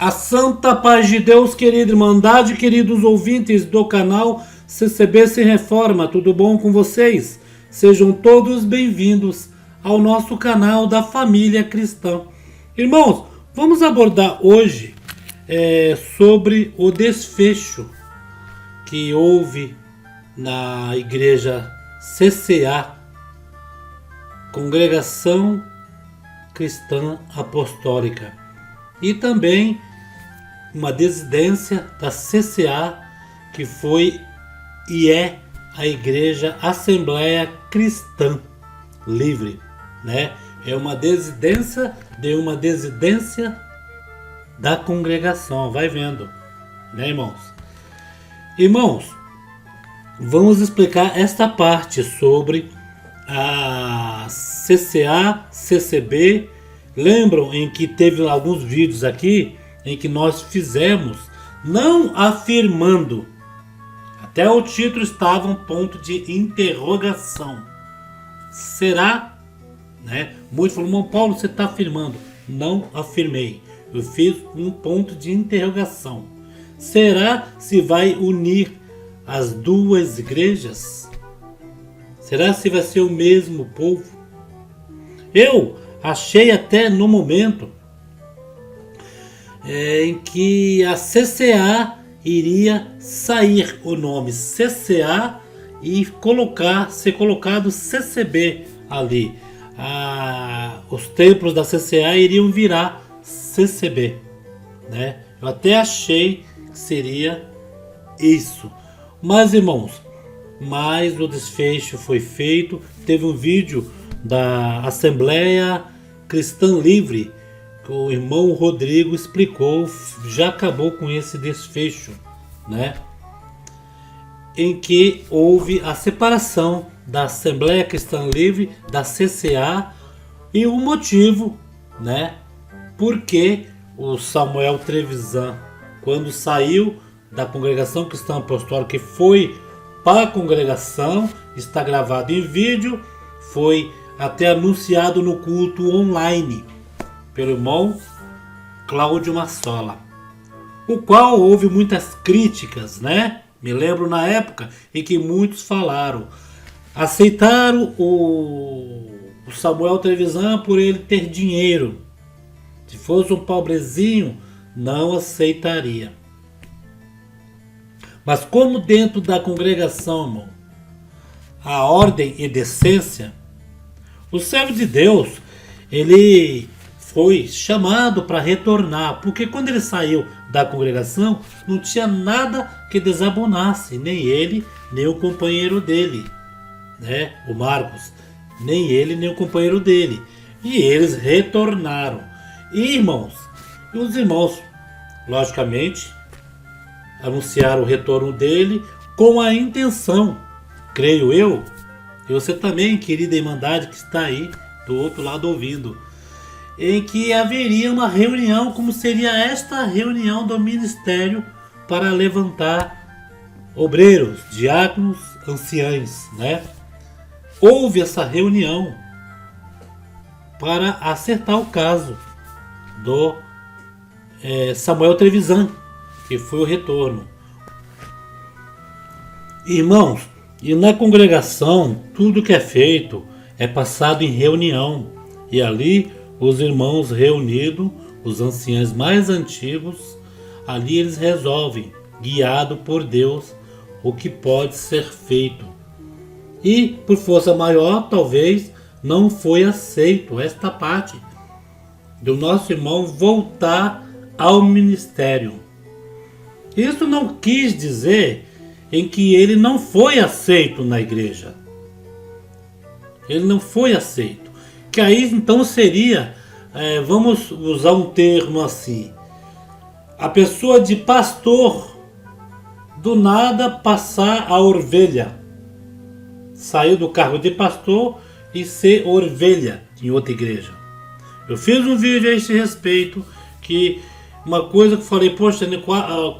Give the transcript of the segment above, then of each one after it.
A santa paz de Deus, querida Irmandade, queridos ouvintes do canal CCB Sem Reforma, tudo bom com vocês? Sejam todos bem-vindos ao nosso canal da família cristã. Irmãos, vamos abordar hoje sobre o desfecho que houve na igreja CCA, Congregação Cristã Apostólica, e também uma dissidência da CCA, que foi e é a Igreja Assembleia Cristã Livre, né? É uma dissidência da congregação, vai vendo, né, irmãos? Irmãos, vamos explicar esta parte sobre a CCA, CCB. Lembram em que teve alguns vídeos aqui em que nós fizemos, não afirmando, até o título estava um ponto de interrogação. Será? Né? Muitos falaram, irmão Paulo, você está afirmando. Não afirmei. Eu fiz um ponto de interrogação. Será se vai unir as duas igrejas? Será se vai ser o mesmo povo? Eu achei até no momento em que a CCA iria sair o nome CCA e ser colocado CCB ali. Os templos da CCA iriam virar CCB, né? Eu até achei que seria isso. Mas, irmãos, o desfecho foi feito. Teve um vídeo da Assembleia Cristã Livre que o irmão Rodrigo explicou, já acabou com esse desfecho, né? Em que houve a separação da Assembleia Cristã Livre da CCA, e o motivo, né? Porque o Samuel Trevisan, quando saiu da Congregação Cristã Apostólica, que foi para a congregação, está gravado em vídeo, foi até anunciado no culto online pelo irmão Cláudio Massola, o qual houve muitas críticas, né? Me lembro na época em que muitos falaram, aceitaram o Samuel Trevisan por ele ter dinheiro. Se fosse um pobrezinho, não aceitaria. Mas como dentro da congregação, irmão, a ordem e decência, o servo de Deus, ele foi chamado para retornar, porque quando ele saiu da congregação, não tinha nada que desabonasse, nem ele, nem o companheiro dele, né? O Marcos, nem ele, nem o companheiro dele. E eles retornaram. E, irmãos, os irmãos, logicamente, anunciaram o retorno dele com a intenção, creio eu, e você também, querida Irmandade, que está aí do outro lado ouvindo, em que haveria uma reunião, como seria esta reunião do ministério, para levantar obreiros, diáconos, anciães, né? Houve essa reunião para acertar o caso do Samuel Trevisan, que foi o retorno. Irmãos, e na congregação, tudo que é feito é passado em reunião, e ali os irmãos reunidos, os anciãos mais antigos, ali eles resolvem, guiado por Deus, o que pode ser feito. E por força maior, talvez não foi aceito esta parte do nosso irmão voltar ao ministério. Isso não quis dizer em que ele não foi aceito na igreja. Ele não foi aceito. Que aí então seria, vamos usar um termo assim, a pessoa de pastor do nada passar a ovelha, sair do cargo de pastor e ser ovelha em outra igreja. Eu fiz um vídeo a esse respeito, que uma coisa que eu falei, poxa,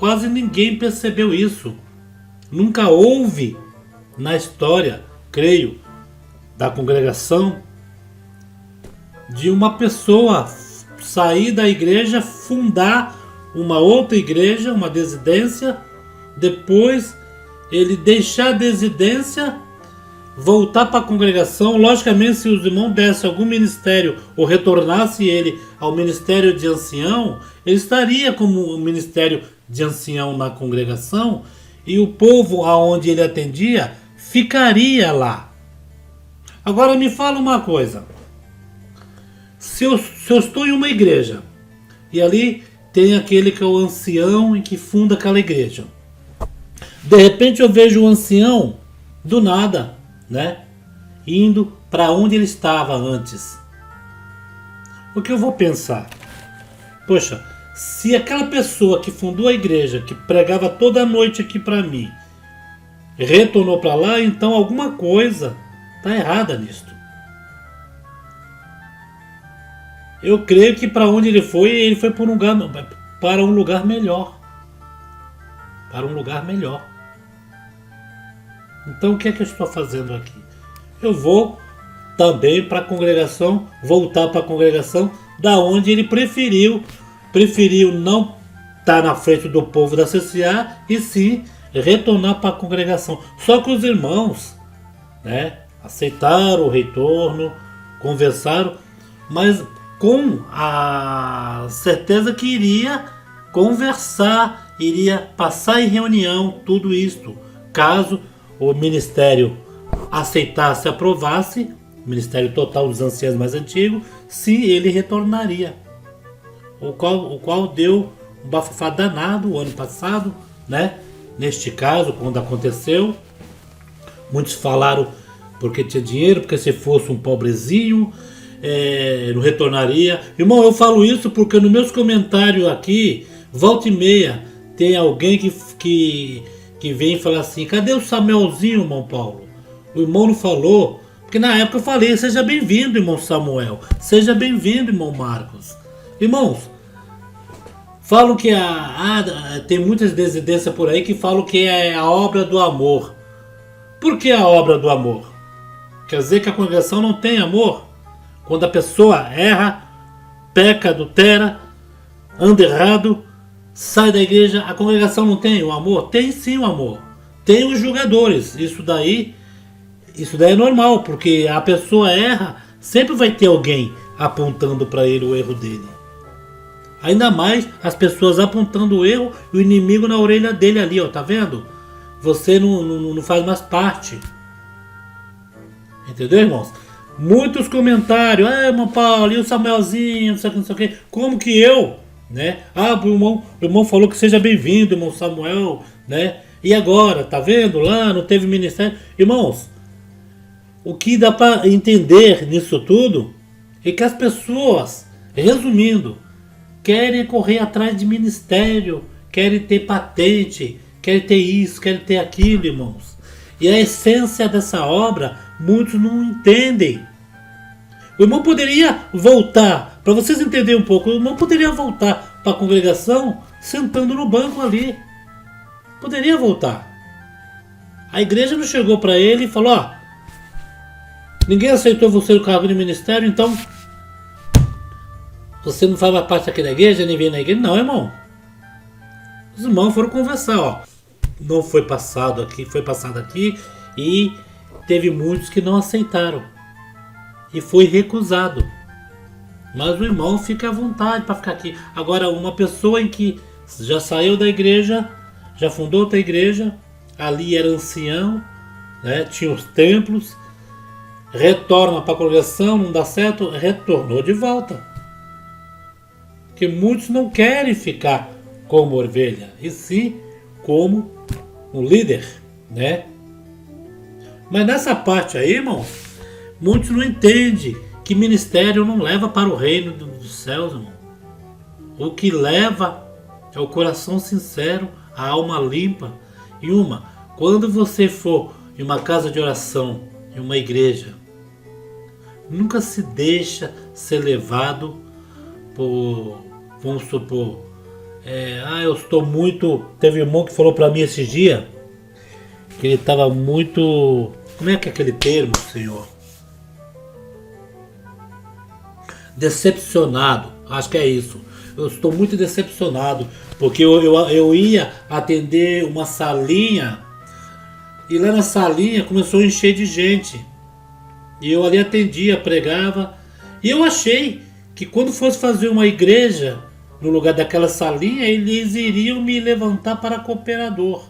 quase ninguém percebeu isso. Nunca houve na história, creio, da congregação, de uma pessoa sair da igreja, fundar uma outra igreja, uma desidência, depois ele deixar a desidência, voltar para a congregação. Logicamente, se os irmãos dessem algum ministério ou retornasse ele ao ministério de ancião, ele estaria como um ministério de ancião na congregação e o povo aonde ele atendia ficaria lá. Agora me fala uma coisa. Se eu estou em uma igreja e ali tem aquele que é o ancião e que funda aquela igreja, de repente eu vejo o ancião do nada, né, indo para onde ele estava antes. O que eu vou pensar? Poxa, se aquela pessoa que fundou a igreja, que pregava toda noite aqui para mim, retornou para lá, então alguma coisa está errada nisto. Eu creio que para onde ele foi para um lugar melhor. Para um lugar melhor. Então o que é que eu estou fazendo aqui? Eu vou também para a congregação, voltar para a congregação da onde ele preferiu não estar na frente do povo da CCA e sim retornar para a congregação. Só que os irmãos, né, aceitaram o retorno, conversaram, mas com a certeza que iria conversar, iria passar em reunião tudo isto, caso o ministério aceitasse, aprovasse, o ministério total dos anciãos mais antigos, sim, ele retornaria. O qual deu um bafafá danado o ano passado, né? Neste caso, quando aconteceu, muitos falaram porque tinha dinheiro, porque se fosse um pobrezinho, não retornaria. Irmão, eu falo isso porque nos meus comentários aqui, volta e meia, tem alguém que vem falar assim: cadê o Samuelzinho, irmão Paulo? O irmão não falou, porque na época eu falei: seja bem-vindo, irmão Samuel, seja bem-vindo, irmão Marcos. Irmãos, falam que tem muitas desidências por aí que falam que é a obra do amor. Por que a obra do amor? Quer dizer que a congregação não tem amor? Quando a pessoa erra, peca, adultera, anda errado, sai da igreja, a congregação não tem o amor? Tem sim o amor. Tem os julgadores. Isso daí é normal, porque a pessoa erra, sempre vai ter alguém apontando para ele o erro dele. Ainda mais as pessoas apontando o erro e o inimigo na orelha dele ali, ó, tá vendo? Você não faz mais parte. Entendeu, irmãos? Muitos comentários: irmão Paulo, e o Samuelzinho, não sei o que. Como que eu, né? O irmão falou que seja bem-vindo, irmão Samuel, né? E agora, tá vendo? Lá não teve ministério. Irmãos, o que dá para entender nisso tudo é que as pessoas, resumindo, querem correr atrás de ministério, querem ter patente, querem ter isso, querem ter aquilo, irmãos. E a essência dessa obra, muitos não entendem. O irmão poderia voltar, para vocês entenderem um pouco, o irmão poderia voltar para a congregação sentando no banco ali. Poderia voltar. A igreja não chegou para ele e falou: ó, ninguém aceitou você no cargo de ministério, então você não faz mais parte aqui da igreja, nem vem na igreja. Não, irmão. Os irmãos foram conversar, ó. Não foi passado aqui e teve muitos que não aceitaram. E foi recusado. Mas o irmão fica à vontade para ficar aqui. Agora, uma pessoa em que já saiu da igreja, já fundou outra igreja, ali era ancião, né, tinha os templos, retorna para a congregação, não dá certo, retornou de volta. Porque muitos não querem ficar como ovelha, e sim como um líder, né? Mas nessa parte aí, irmão, muitos não entendem que ministério não leva para o reino dos céus, irmão. O que leva é o coração sincero, a alma limpa. E quando você for em uma casa de oração, em uma igreja, nunca se deixa ser levado por, vamos supor, eu estou muito... Teve um irmão que falou para mim esses dias que ele estava muito... Como é que é aquele termo, senhor? Decepcionado, acho que é isso. eu estou muito decepcionado, porque eu ia atender uma salinha e lá na salinha começou a encher de gente. E eu ali atendia, pregava, e eu achei que quando fosse fazer uma igreja no lugar daquela salinha, eles iriam me levantar para cooperador.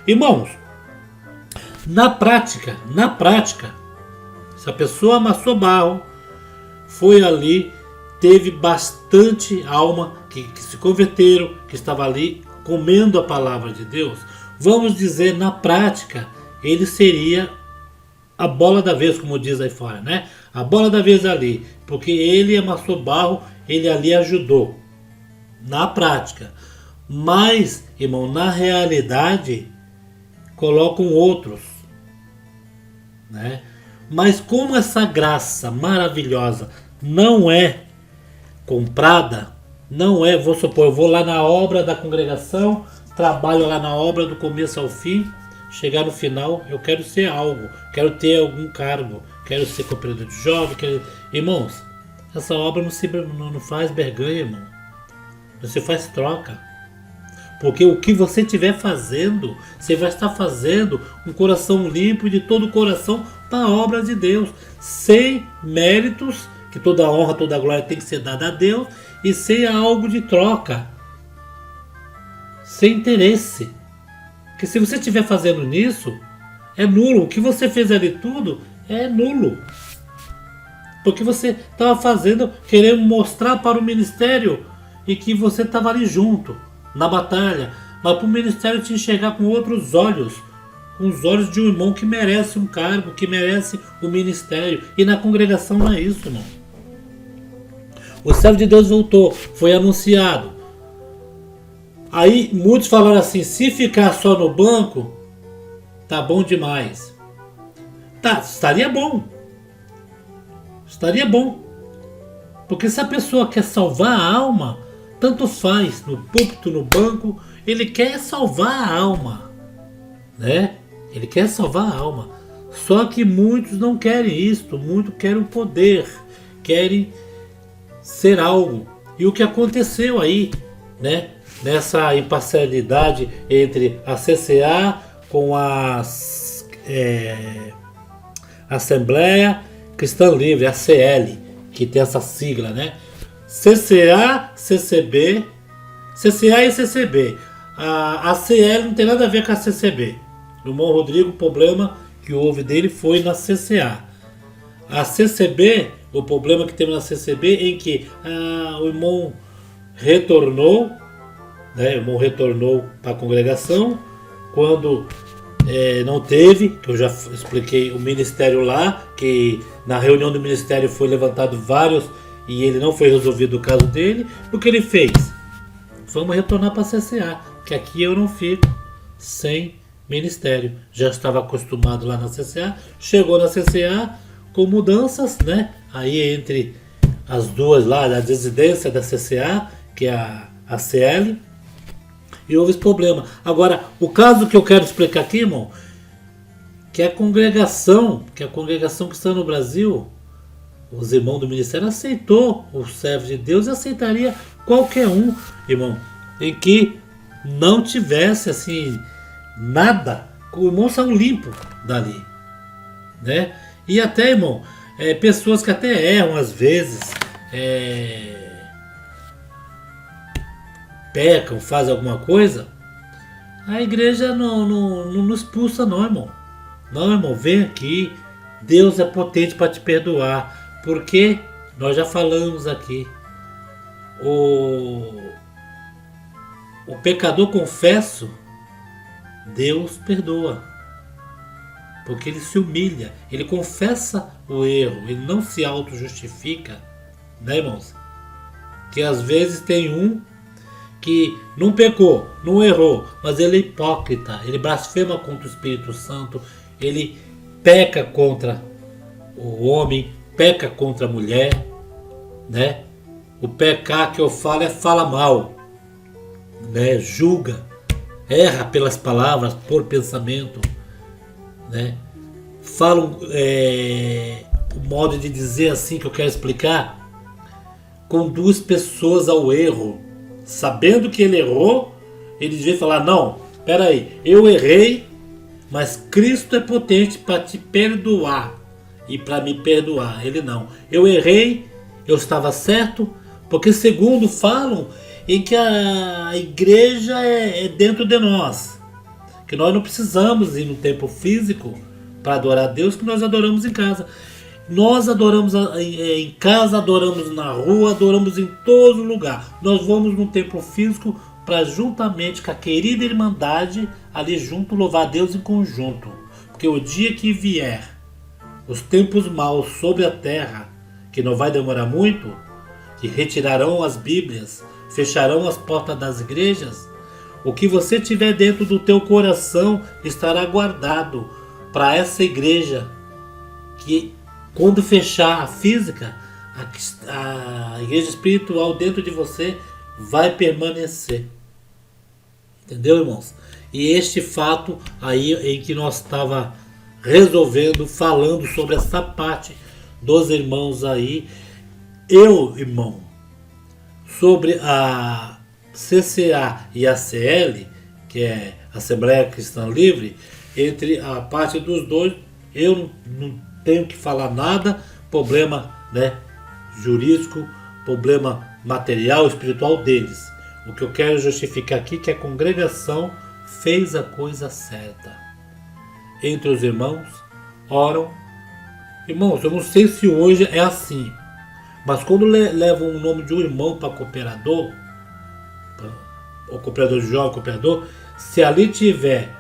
Irmãos, na prática, se a pessoa amassou barro, foi ali, teve bastante alma que se converteram, que estava ali comendo a palavra de Deus. Vamos dizer, na prática, ele seria a bola da vez, como diz aí fora, né? A bola da vez ali, porque ele amassou barro, ele ali ajudou. Na prática. Mas, irmão, na realidade, colocam outros, né? Mas como essa graça maravilhosa não é comprada, não é, vou supor, eu vou lá na obra da congregação, trabalho lá na obra do começo ao fim, chegar no final, eu quero ser algo, quero ter algum cargo, quero ser cooperador de jovem, Irmãos, essa obra não faz barganha, irmão. Você faz troca. Porque o que você estiver fazendo, você vai estar fazendo um coração limpo e de todo o coração para a obra de Deus. Sem méritos, que toda a honra, toda a glória tem que ser dada a Deus, e sem algo de troca. Sem interesse. Porque se você estiver fazendo nisso, é nulo. O que você fez ali tudo é nulo. Porque você estava fazendo, querendo mostrar para o ministério e que você estava ali junto, na batalha. Mas para o ministério te enxergar com outros olhos. Com os olhos de um irmão que merece um cargo, que merece o ministério. E na congregação não é isso, irmão. O servo de Deus voltou, foi anunciado. Aí muitos falaram assim, se ficar só no banco, tá bom demais. Tá, estaria bom. Estaria bom. Porque se a pessoa quer salvar a alma, tanto faz, no púlpito, no banco, ele quer salvar a alma. Né? Ele quer salvar a alma. Só que muitos não querem isto, muitos querem o poder, querem ser algo. E o que aconteceu aí, né? Nessa imparcialidade entre a CCA com a Assembleia Cristã Livre, a CL, que tem essa sigla, né? CCA, CCB, CCA e CCB. A CL não tem nada a ver com a CCB. O irmão Rodrigo, o problema que houve dele foi na CCA. A CCB, o problema que teve na CCB é em que o irmão retornou, né? O irmão retornou para a congregação quando não teve, que eu já expliquei, o ministério lá, que na reunião do ministério foi levantado vários e ele não foi resolvido o caso dele. O que ele fez? Vamos retornar para a CCA, que aqui eu não fico sem ministério. Já estava acostumado lá na CCA, chegou na CCA com mudanças, né? Aí entre as duas lá, da residência da CCA, que é a CL, e houve esse problema. Agora, o caso que eu quero explicar aqui, irmão, que a congregação cristã no Brasil, os irmãos do ministério aceitou o servo de Deus e aceitaria qualquer um, irmão, em que não tivesse assim nada, o irmão saiu limpo dali, né? E até, irmão, pessoas que até erram às vezes, pecam, fazem alguma coisa, a igreja não expulsa não, irmão. Não, irmão, vem aqui, Deus é potente para te perdoar, porque nós já falamos aqui, o pecador confesso, Deus perdoa, porque ele se humilha, ele confessa o erro, ele não se auto-justifica, né, irmãos? Que às vezes tem um que não pecou, não errou, mas ele é hipócrita, ele blasfema contra o Espírito Santo, ele peca contra o homem, peca contra a mulher, né? O pecar que eu falo é fala mal, né? Julga, erra pelas palavras, por pensamento, né? Fala o modo de dizer assim que eu quero explicar. conduz pessoas ao erro. Sabendo que ele errou, ele devia falar, não, peraí, eu errei, mas Cristo é potente para te perdoar e para me perdoar. Ele não. Eu errei, eu estava certo, porque segundo falam em que a igreja é dentro de nós. Que nós não precisamos ir no templo físico para adorar a Deus, que nós adoramos em casa. Nós adoramos em casa, adoramos na rua, adoramos em todo lugar. Nós vamos no templo físico para juntamente com a querida Irmandade ali junto louvar a Deus em conjunto. Porque o dia que vier os tempos maus sobre a terra, que não vai demorar muito, que retirarão as Bíblias, fecharão as portas das igrejas, o que você tiver dentro do teu coração estará guardado para essa igreja, que quando fechar a física, a igreja espiritual dentro de você vai permanecer. Entendeu, irmãos? E este fato aí em que nós estava resolvendo, falando sobre essa parte dos irmãos aí. Eu, irmão, sobre a CCA e a CL, que é Assembleia Cristã Livre, entre a parte dos dois, eu não tenho que falar nada, problema, né, jurídico, problema material, espiritual deles. O que eu quero justificar aqui é que a congregação fez a coisa certa. Entre os irmãos, oram. Irmãos, eu não sei se hoje é assim, mas quando levam o nome de um irmão para cooperador, o cooperador jovem, cooperador, se ali tiver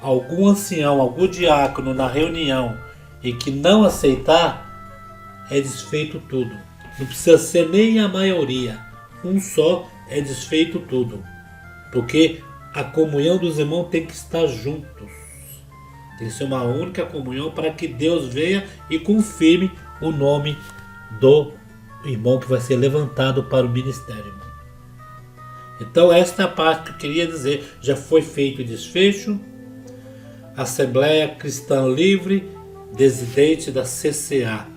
algum ancião, algum diácono na reunião e que não aceitar, é desfeito tudo. Não precisa ser nem a maioria, um só é desfeito tudo, porque a comunhão dos irmãos tem que estar juntos, tem que ser uma única comunhão para que Deus venha e confirme o nome do irmão que vai ser levantado para o ministério. Então esta é a parte que eu queria dizer. Já foi feito o desfecho. Assembleia Cristã Livre, presidente da CCA,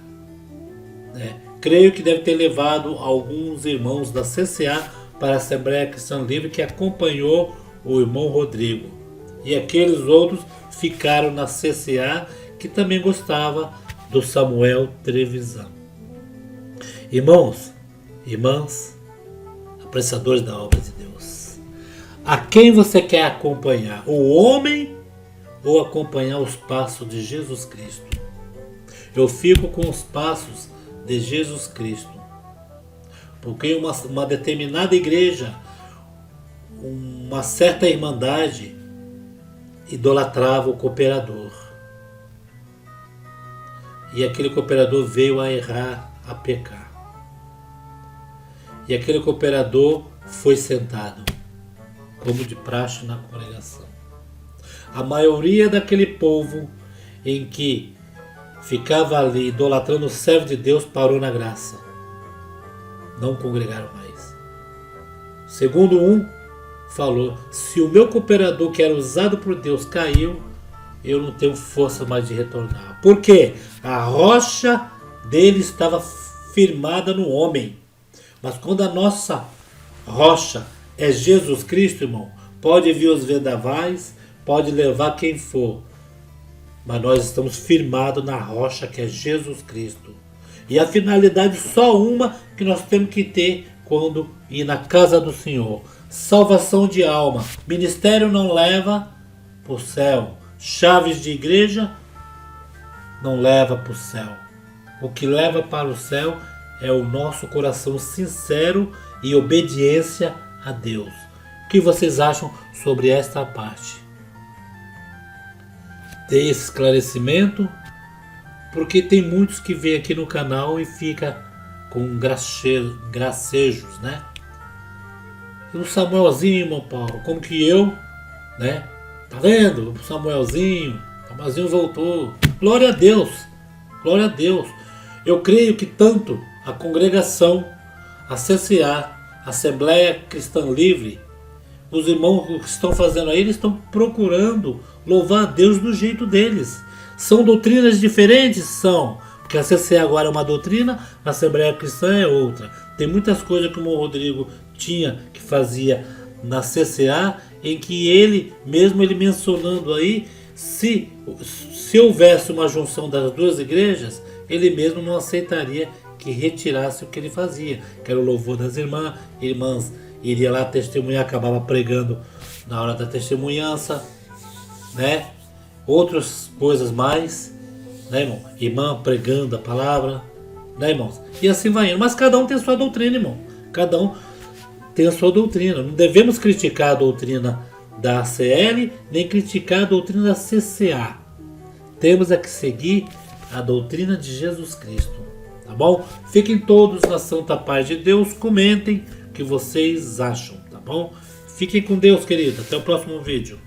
creio que deve ter levado alguns irmãos da CCA para a Assembleia Cristã Livre, que acompanhou o irmão Rodrigo, e aqueles outros ficaram na CCA, que também gostava do Samuel Trevisan. Irmãos, irmãs, apreciadores da obra de Deus, a quem você quer acompanhar? O homem ou acompanhar os passos de Jesus Cristo? Eu fico com os passos de Jesus Cristo, porque uma determinada igreja, uma certa irmandade idolatrava o cooperador, e aquele cooperador veio a errar, a pecar, e aquele cooperador foi sentado como de praxe na congregação. A maioria daquele povo em que ficava ali idolatrando o servo de Deus parou na graça, não congregaram mais. Segundo um falou, se o meu cooperador que era usado por Deus caiu, eu não tenho força mais de retornar. Por quê? A rocha dele estava firmada no homem. Mas quando a nossa rocha é Jesus Cristo, irmão, pode vir os vendavais, pode levar quem for, mas nós estamos firmados na rocha que é Jesus Cristo. E a finalidade só uma que nós temos que ter quando ir na casa do Senhor: salvação de alma. Ministério não leva para o céu, chaves de igreja não leva para o céu. O que leva para o céu é o nosso coração sincero e obediência a Deus. O que vocês acham sobre esta parte? Dei esse esclarecimento porque tem muitos que vêm aqui no canal e fica com gracejos, né? E o Samuelzinho, irmão Paulo, como que eu, né? Tá vendo? O Samuelzinho voltou. Glória a Deus, glória a Deus. Eu creio que tanto a congregação, a CCA, a Assembleia Cristã Livre, os irmãos que estão fazendo aí, eles estão procurando louvar a Deus do jeito deles. São doutrinas diferentes? São. Porque a CCA agora é uma doutrina, a Assembleia Cristã é outra. tem muitas coisas que o irmão Rodrigo tinha, que fazia na CCA, em que ele, mesmo ele mencionando aí, se houvesse uma junção das duas igrejas, ele mesmo não aceitaria que retirasse o que ele fazia, que era o louvor das irmãs iria lá testemunhar, acabava pregando na hora da testemunhança, né? Outras coisas mais, né, irmão? Irmã pregando a palavra, né, irmãos? E assim vai indo. Mas cada um tem a sua doutrina, irmão. Cada um tem a sua doutrina. Não devemos criticar a doutrina da ACL, nem criticar a doutrina da CCA. Temos é que seguir a doutrina de Jesus Cristo, tá bom? Fiquem todos na santa paz de Deus. Comentem o que vocês acham, tá bom? Fiquem com Deus, querido. Até o próximo vídeo.